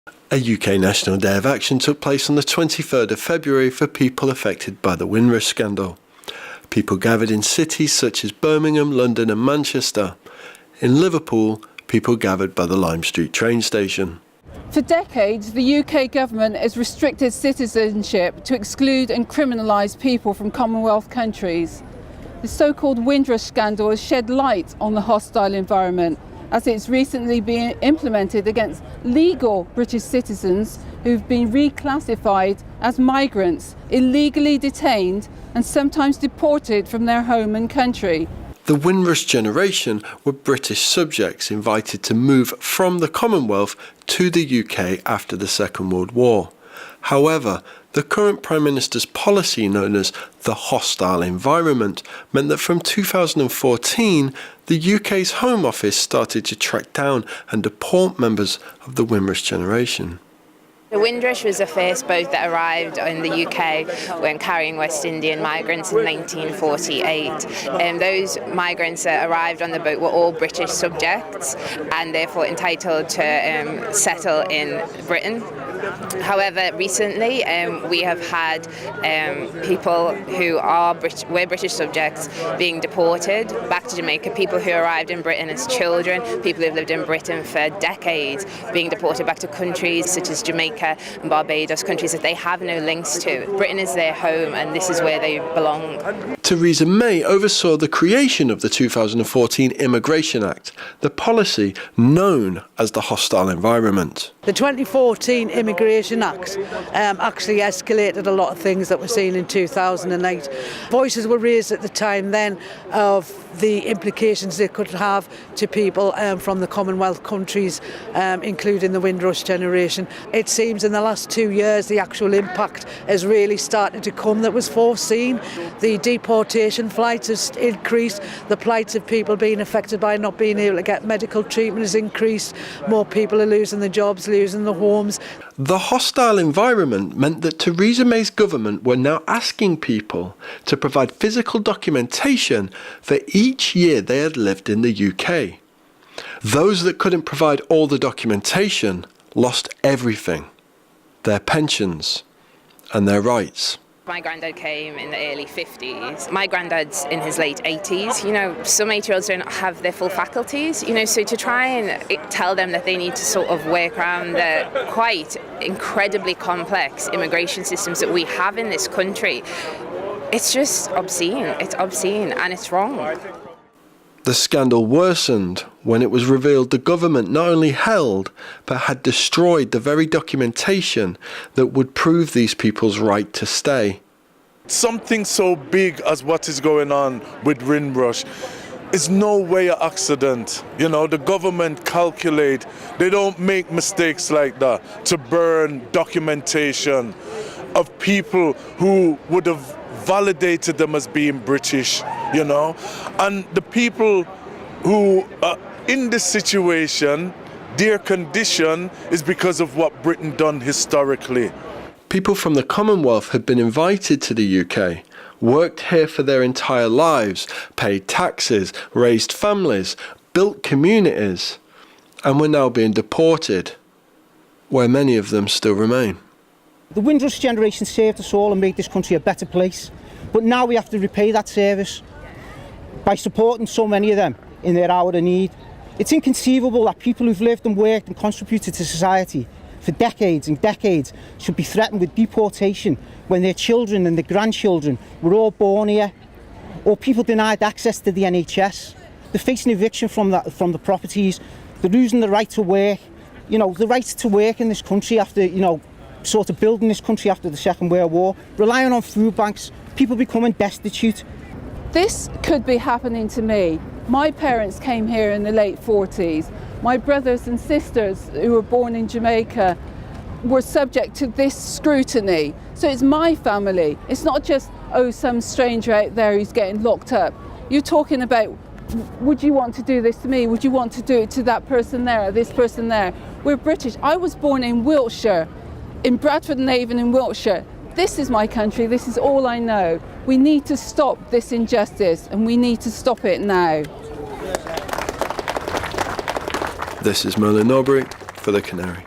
A UK National Day of Action took place on the 23rd of February for people affected by the Windrush scandal. People gathered in cities such as Birmingham, London and Manchester. In Liverpool, people gathered by the Lime Street train station. For decades, the UK government has restricted citizenship to exclude and criminalise people from Commonwealth countries. The so-called Windrush scandal has shed light on the hostile environment, as it's recently been implemented against legal British citizens who've been reclassified as migrants, illegally detained and sometimes deported from their home and country. The Windrush generation were British subjects invited to move from the Commonwealth to the UK after the Second World War. However, the current Prime Minister's policy, known as the hostile environment, meant that from 2014, the UK's Home Office started to track down and deport members of the Windrush generation. The Windrush was the first boat that arrived in the UK when carrying West Indian migrants in 1948. Those migrants that arrived on the boat were all British subjects and therefore entitled to settle in Britain. However, recently we have had people who were British subjects being deported back to Jamaica, people who arrived in Britain as children, people who've lived in Britain for decades, being deported back to countries such as Jamaica and Barbados, countries that they have no links to. Britain is their home and this is where they belong. Theresa May oversaw the creation of the 2014 Immigration Act, the policy known as the hostile environment. The 2014 Immigration Act actually escalated a lot of things that were seen in 2008. Voices were raised at the time then of the implications they could have to people from the Commonwealth countries, including the Windrush generation. It seems in the last 2 years the actual impact has really started to come that was foreseen. The deportation flights has increased, the plights of people being affected by not being able to get medical treatment has increased, more people are losing their jobs, losing their homes. The hostile environment meant that Theresa May's government were now asking people to provide physical documentation for each year they had lived in the UK. Those that couldn't provide all the documentation lost everything: their pensions and their rights. My granddad came in the early 50s. My granddad's in his late 80s. You know, some 8-year-olds don't have their full faculties. You know, so to try and tell them that they need to sort of work around the quite incredibly complex immigration systems that we have in this country, it's just obscene. It's obscene and it's wrong. The scandal worsened when it was revealed the government not only held but had destroyed the very documentation that would prove these people's right to stay. Something so big as what is going on with Windrush is no way an accident. You know, the government calculate, they don't make mistakes like that to burn documentation of people who would have validated them as being British, you know, and the people who are in this situation, their condition is because of what Britain done historically. People from the Commonwealth had been invited to the UK, worked here for their entire lives, paid taxes, raised families, built communities, and were now being deported, where many of them still remain. The Windrush generation saved us all and made this country a better place. But now we have to repay that service by supporting so many of them in their hour of need. It's inconceivable that people who've lived and worked and contributed to society for decades and decades should be threatened with deportation when their children and their grandchildren were all born here, or people denied access to the NHS. They're facing eviction from the properties. They're losing the right to work. You know, the right to work in this country after, you know, sort of building this country after the Second World War, relying on food banks, people becoming destitute. This could be happening to me. My parents came here in the late 40s. My brothers and sisters who were born in Jamaica were subject to this scrutiny. So it's my family. It's not just, oh, some stranger out there who's getting locked up. You're talking about, would you want to do this to me? Would you want to do it to that person there, or this person there? We're British. I was born in Wiltshire, in Bradford and Avon in Wiltshire. This is my country, this is all I know. We need to stop this injustice and we need to stop it now. This is Merlin Norbury for The Canary.